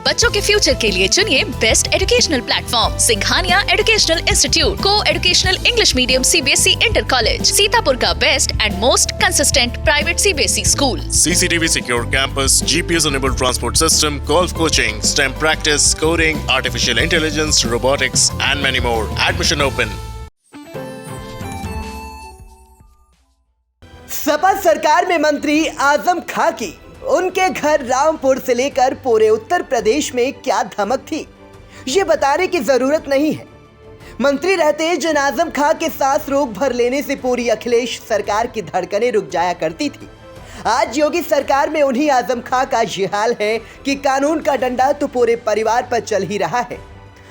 बच्चों के फ्यूचर के लिए चुनिए best educational platform Singhania educational institute को educational English medium CBSE inter college, Sitapur का best and most consistent private CBSE school. CCTV secure campus, GPS enabled transport system, golf coaching, STEM practice, coding, artificial intelligence, robotics and many more. Admission open. Sapa सरकार में मंत्री आजम खां की उनके घर रामपुर से लेकर पूरे उत्तर प्रदेश में क्या धमक थी, ये बताने की जरूरत नहीं है। मंत्री रहते जन आजम खां के सांस रोक भर लेने से पूरी अखिलेश सरकार की धड़कनें रुक जाया करती थी। आज योगी सरकार में उन्हीं आजम खां का ये हाल है कि कानून का डंडा तो पूरे परिवार पर चल ही रहा है,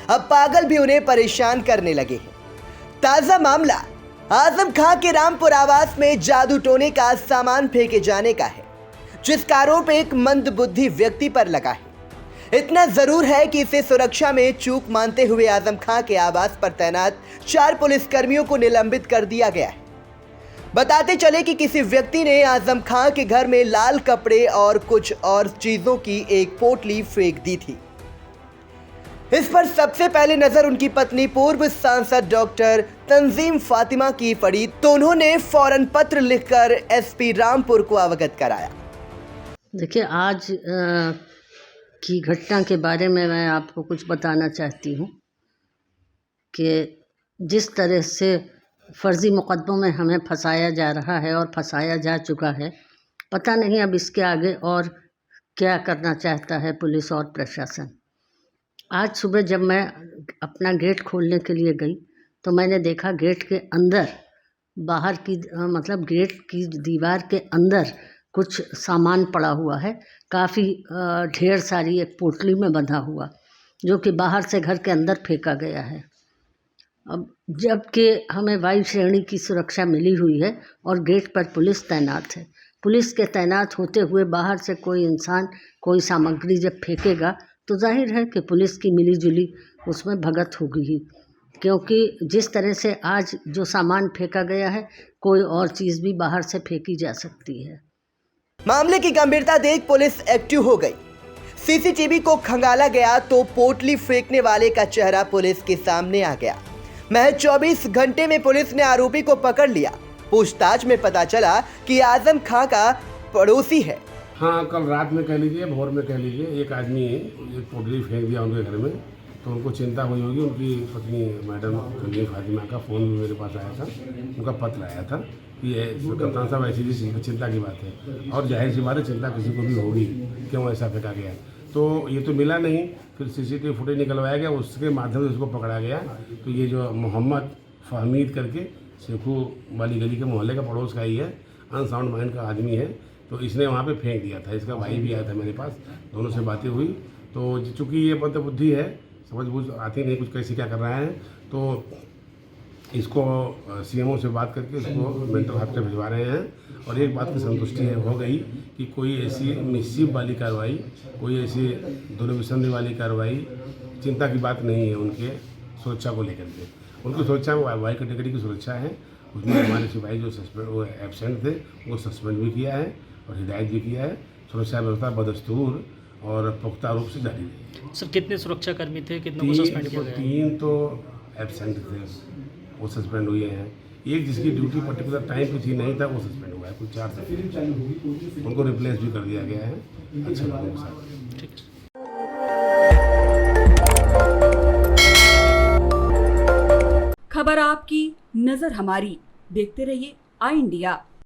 अब पागल भी उन्हें परेशान करने लगे हैं। ताजा मामला आजम खां के रामपुर आवास में जादू टोने का सामान फेंके जाने का है, जिसका आरोप एक मंदबुद्धि व्यक्ति पर लगा है। इतना जरूर है कि इसे सुरक्षा में चूक मानते हुए आजम खां के आवास पर तैनात 4 पुलिसकर्मियों को निलंबित कर दिया गया है। बताते चले कि किसी व्यक्ति ने आजम खां के घर में लाल कपड़े और कुछ और चीजों की एक पोटली फेंक दी थी। इस पर सबसे पहले नजर उनकी पत्नी पूर्व सांसद डॉक्टर तंजीम फातिमा की पड़ी, तो उन्होंने फौरन पत्र लिखकर SP रामपुर को अवगत कराया। देखिए, आज की घटना के बारे में मैं आपको कुछ बताना चाहती हूँ कि जिस तरह से फर्जी मुकदमों में हमें फंसाया जा रहा है और फंसाया जा चुका है, पता नहीं अब इसके आगे और क्या करना चाहता है पुलिस और प्रशासन। आज सुबह जब मैं अपना गेट खोलने के लिए गई तो मैंने देखा गेट के अंदर बाहर की मतलब गेट की दीवार के अंदर कुछ सामान पड़ा हुआ है, काफ़ी ढेर सारी एक पोटली में बंधा हुआ, जो कि बाहर से घर के अंदर फेंका गया है। अब जबकि हमें वायु श्रेणी की सुरक्षा मिली हुई है और गेट पर पुलिस तैनात है, पुलिस के तैनात होते हुए बाहर से कोई इंसान कोई सामग्री जब फेंकेगा तो जाहिर है कि पुलिस की मिलीजुली उसमें भगत होगी ही, क्योंकि जिस तरह से आज जो सामान फेंका गया है कोई और चीज़ भी बाहर से फेंकी जा सकती है। मामले की गंभीरता देख पुलिस एक्टिव हो गई। CCTV को खंगाला गया तो पोटली फेंकने वाले का चेहरा पुलिस के सामने आ गया। महज 24 घंटे में पुलिस ने आरोपी को पकड़ लिया। पूछताछ में पता चला कि आजम खां का पड़ोसी है। हाँ, कल रात में कह लीजिए, भोर में कह लीजिए, एक आदमी एक पोटली फेंक दिया उनके घर में, तो उनको चिंता हुई होगी। उनकी पत्नी मैडम तंजीम फातिमा का फ़ोन भी मेरे पास आया था, उनका पत्र आया था कि कप्तान साहब ऐसी चिंता की बात है, और जाहिर सी बात है चिंता किसी को भी होगी, क्यों ऐसा फेंका गया। तो ये तो मिला नहीं, फिर CCTV फुटेज निकलवाया गया, उसके माध्यम से उसको पकड़ा गया। तो ये जो मोहम्मद फहमीद करके शेखू वाली गली के मोहल्ले का पड़ोस का ही है, अनसाउंड माइंड का आदमी है, तो इसने वहाँ पे फेंक दिया था। इसका भाई भी आया था मेरे पास, दोनों से बातें हुई। तो चूँकि ये मंदबुद्धि है, समझ बूझ आती नहीं कुछ कैसे क्या कर रहा है, तो इसको CMO से बात करके इसको मेंटल हॉस्पिटल भिजवा रहे हैं। और एक बात की संतुष्टि हो गई कि कोई ऐसी मिसचिफ वाली कार्रवाई, कोई ऐसी दुर्व्यसनी वाली कार्रवाई, चिंता की बात नहीं है उनके सुरक्षा को लेकर के। उनकी सुरक्षा वाई कैटेगरी की सुरक्षा है। उसमें हमारे सिपाही जो एब्सेंट थे वो सस्पेंड भी किया है और हिदायत भी किया है। सुरक्षा व्यवस्था बदस्तूर और पुख्ता रूप से जारी है। सर, कितने सुरक्षाकर्मी थे, कितनों को सस्पेंड किया गया? 3 तो एब्सेंट थे, वो सस्पेंड हुए हैं। एक जिसकी ड्यूटी पर्टिकुलर टाइम पे थी नहीं था, वो सस्पेंड हुआ है। कुछ 4 से उनको रिप्लेस भी कर दिया गया है अच्छे लोगों के साथ। ठीक है। खबर आपकी, नजर हमारी। देखते रहिए आई इंडिया।